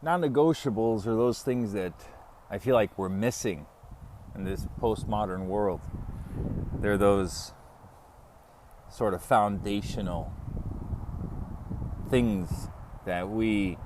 Non-negotiables are those things that I feel like we're missing in this postmodern world. They're those sort of foundational things that we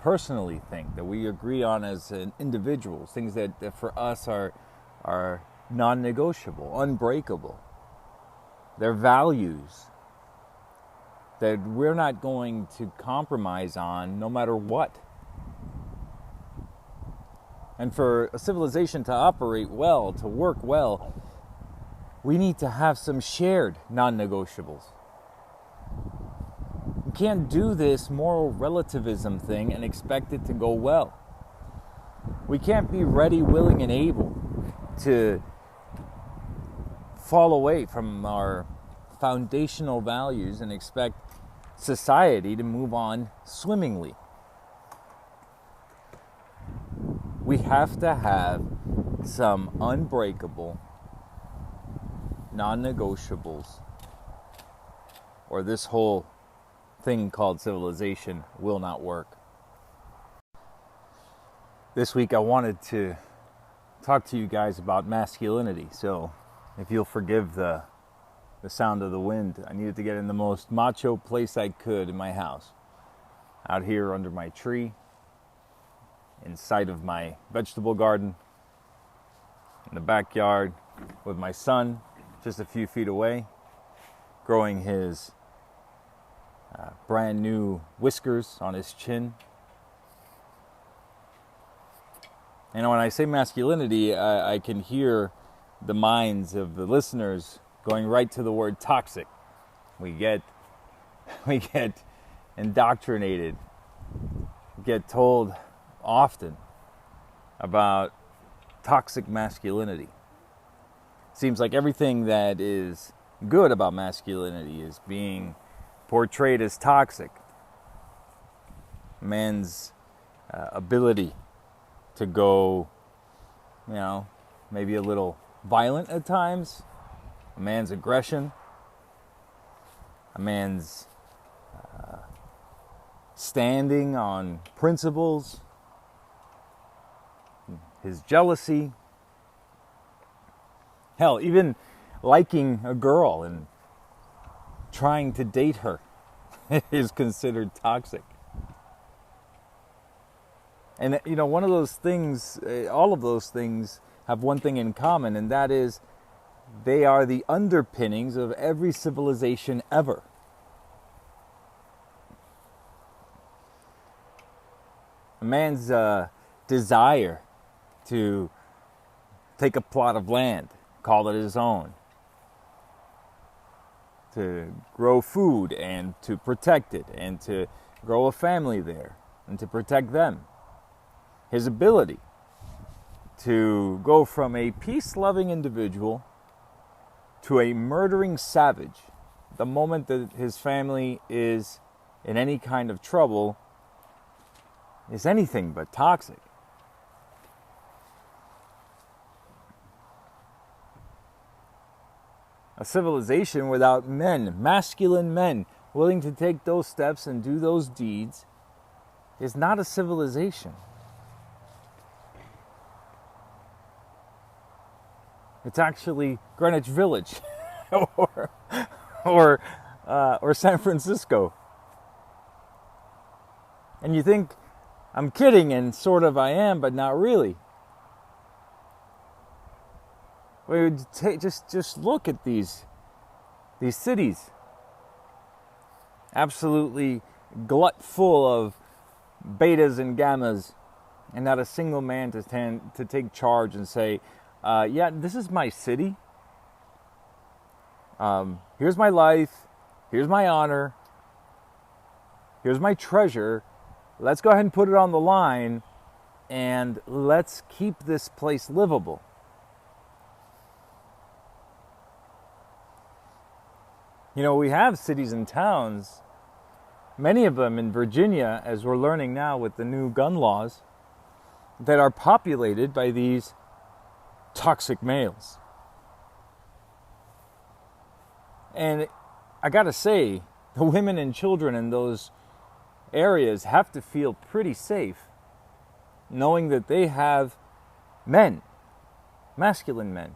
personally think, that we agree on as individuals, things that for us are non-negotiable, unbreakable. They're values that we're not going to compromise on no matter what. And for a civilization to operate well, to work well, we need to have some shared non-negotiables. You can't do this moral relativism thing and expect it to go well. We can't be ready, willing, and able to fall away from our foundational values and expect society to move on swimmingly. We have to have some unbreakable non-negotiables, or this whole thing called civilization will not work. This week I wanted to talk to you guys about masculinity, so if you'll forgive the sound of the wind, I needed to get in the most macho place I could in my house, out here under my tree, in sight of my vegetable garden, in the backyard with my son just a few feet away, growing his brand new whiskers on his chin. And when I say masculinity, I can hear the minds of the listeners going right to the word toxic. We get indoctrinated, get told often about toxic masculinity. Seems like everything that is good about masculinity is being portrayed as toxic. Man's ability to go, maybe a little violent at times, a man's aggression, a man's standing on principles, his jealousy, hell, even liking a girl and trying to date her is considered toxic. And one of those things, all of those things have one thing in common, and that is they are the underpinnings of every civilization ever. A man's desire to take a plot of land, call it his own, to grow food and to protect it, and to grow a family there and to protect them. His ability to go from a peace-loving individual to a murdering savage the moment that his family is in any kind of trouble is anything but toxic. A civilization without men, masculine men, willing to take those steps and do those deeds is not a civilization. It's actually Greenwich Village or San Francisco. And you think I'm kidding, and sort of I am, but not really. We would just look at these cities, absolutely glut full of betas and gammas, and not a single man to take charge and say, yeah, this is my city. Here's my life. Here's my honor. Here's my treasure. Let's go ahead and put it on the line, and let's keep this place livable. We have cities and towns, many of them in Virginia, as we're learning now with the new gun laws, that are populated by these toxic males. And I gotta say, the women and children in those areas have to feel pretty safe knowing that they have men, masculine men,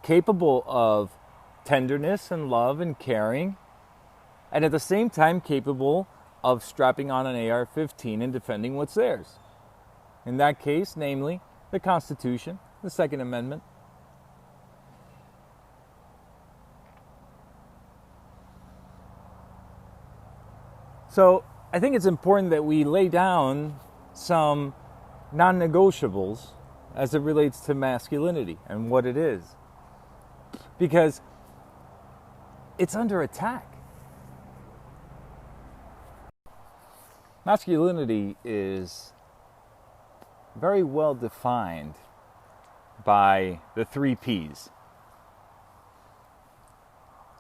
capable of tenderness and love and caring, and at the same time capable of strapping on an AR-15 and defending what's theirs. In that case, namely, the Constitution, the Second Amendment. So I think it's important that we lay down some non-negotiables as it relates to masculinity and what it is. Because it's under attack. Masculinity is very well defined by the 3 Ps.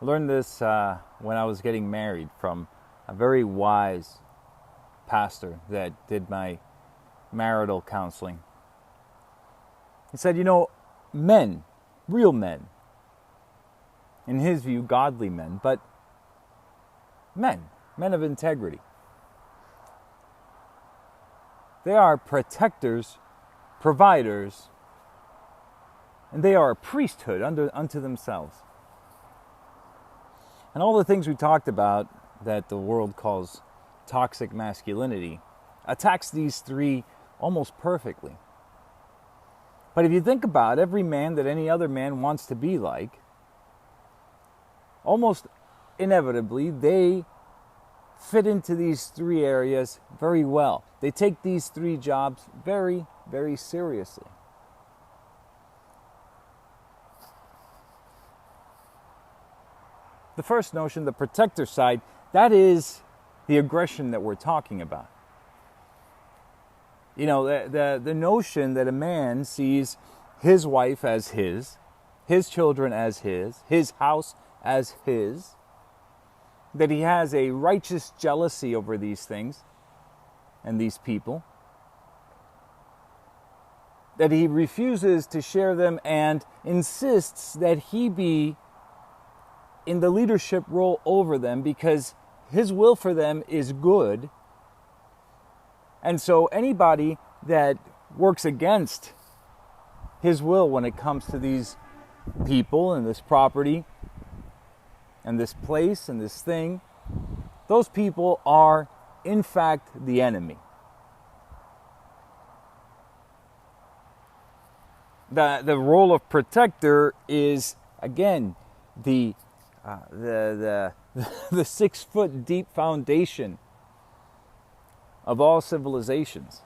I learned this when I was getting married from a very wise pastor that did my marital counseling. He said, men, real men, in his view, godly men, but men of integrity. They are protectors, providers, and they are a priesthood unto themselves. And all the things we talked about that the world calls toxic masculinity attacks these 3 almost perfectly. But if you think about every man that any other man wants to be like, almost inevitably they fit into these 3 areas very well. They take these 3 jobs very, very seriously. The first notion, the protector side, that is the aggression that we're talking about. The notion that a man sees his wife as his children as his house as his, that he has a righteous jealousy over these things and these people, that he refuses to share them and insists that he be in the leadership role over them because his will for them is good. And so anybody that works against his will when it comes to these people and this property and this place and this thing, those people are in fact the enemy. The role of protector is, again, the 6 foot deep foundation of all civilizations.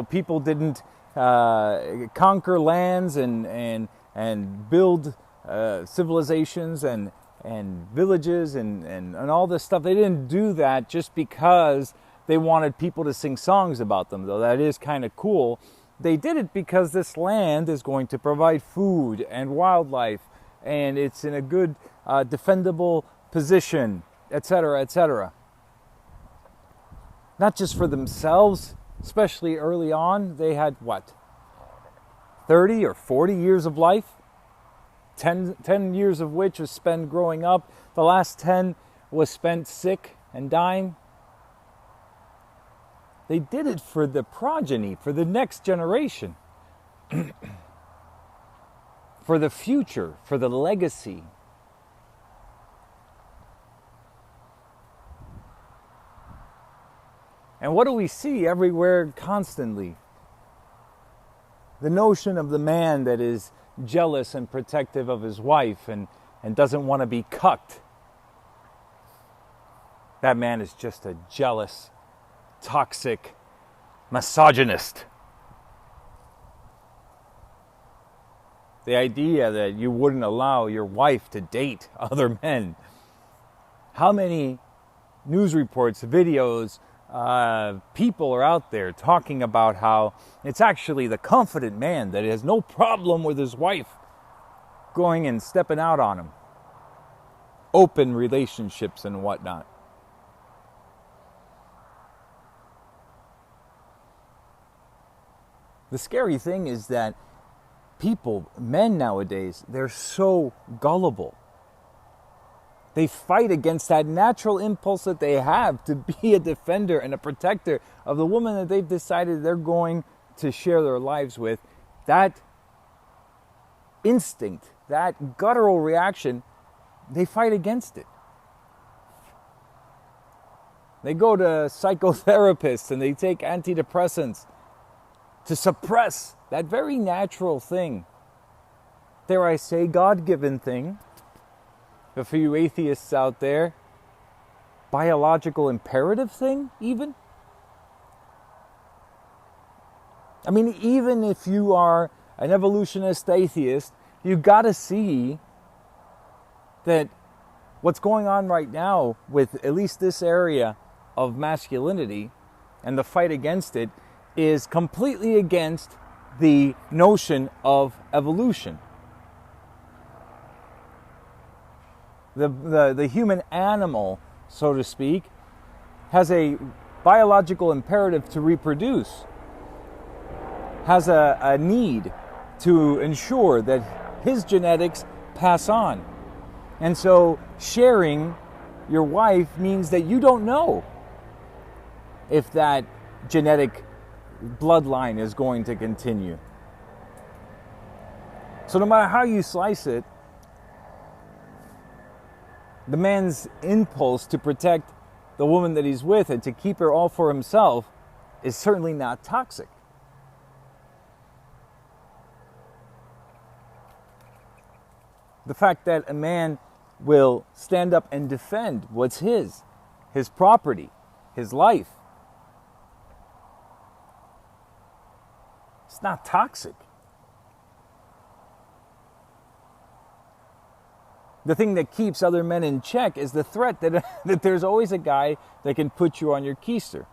People didn't conquer lands and build civilizations and villages and all this stuff. They didn't do that just because they wanted people to sing songs about them, though that is kind of cool. They did it because this land is going to provide food and wildlife, and it's in a good defendable position, etc., etc. Not just for themselves, especially early on. They had 30 or 40 years of life, 10 years of which was spent growing up. The last 10 was spent sick and dying. They did it for the progeny, for the next generation, for the future, for the legacy. And what do we see everywhere constantly? The notion of the man that is jealous and protective of his wife and doesn't want to be cucked. That man is just a jealous, toxic misogynist. The idea that you wouldn't allow your wife to date other men. How many news reports, videos, people are out there talking about how it's actually the confident man that has no problem with his wife going and stepping out on him. Open relationships and whatnot. The scary thing is that men nowadays, they're so gullible. They fight against that natural impulse that they have to be a defender and a protector of the woman that they've decided they're going to share their lives with. That instinct, that guttural reaction, they fight against it. They go to psychotherapists and they take antidepressants to suppress that very natural thing. Dare I say, God-given thing. But for you atheists out there, biological imperative thing, even? I mean, even if you are an evolutionist atheist, you've got to see that what's going on right now with at least this area of masculinity and the fight against it is completely against the notion of evolution. The human animal, so to speak, has a biological imperative to reproduce, has a need to ensure that his genetics pass on. And so sharing your wife means that you don't know if that genetic bloodline is going to continue. So no matter how you slice it, the man's impulse to protect the woman that he's with and to keep her all for himself is certainly not toxic. The fact that a man will stand up and defend what's his property, his life, it's not toxic. The thing that keeps other men in check is the threat that there's always a guy that can put you on your keister.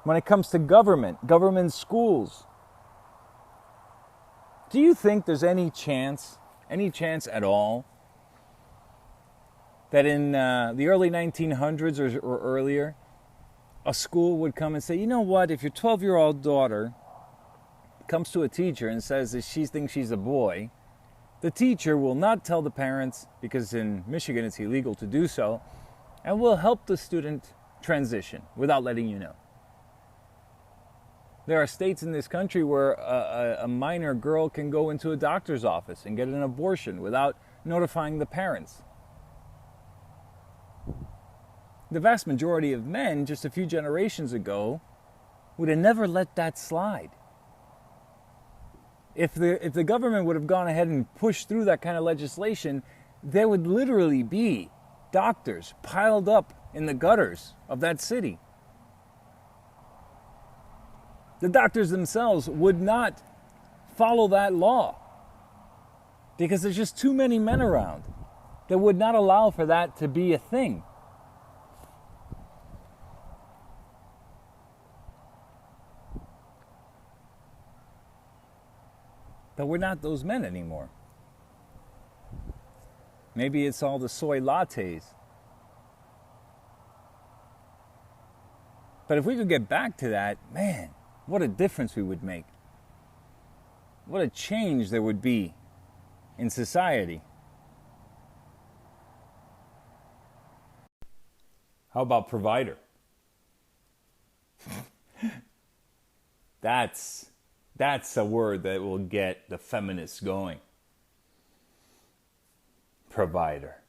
When it comes to government schools, do you think there's any chance at all, that in the early 1900s or earlier, a school would come and say, you know what, if your 12-year-old daughter comes to a teacher and says that she thinks she's a boy, the teacher will not tell the parents, because in Michigan it's illegal to do so, and will help the student transition without letting you know. There are states in this country where a minor girl can go into a doctor's office and get an abortion without notifying the parents. The vast majority of men, just a few generations ago, would have never let that slide. If the government would have gone ahead and pushed through that kind of legislation, there would literally be doctors piled up in the gutters of that city. The doctors themselves would not follow that law because there's just too many men around that would not allow for that to be a thing. But we're not those men anymore. Maybe it's all the soy lattes. But if we could get back to that, man, what a difference we would make. What a change there would be in society. How about provider? That's a word that will get the feminists going. Provider.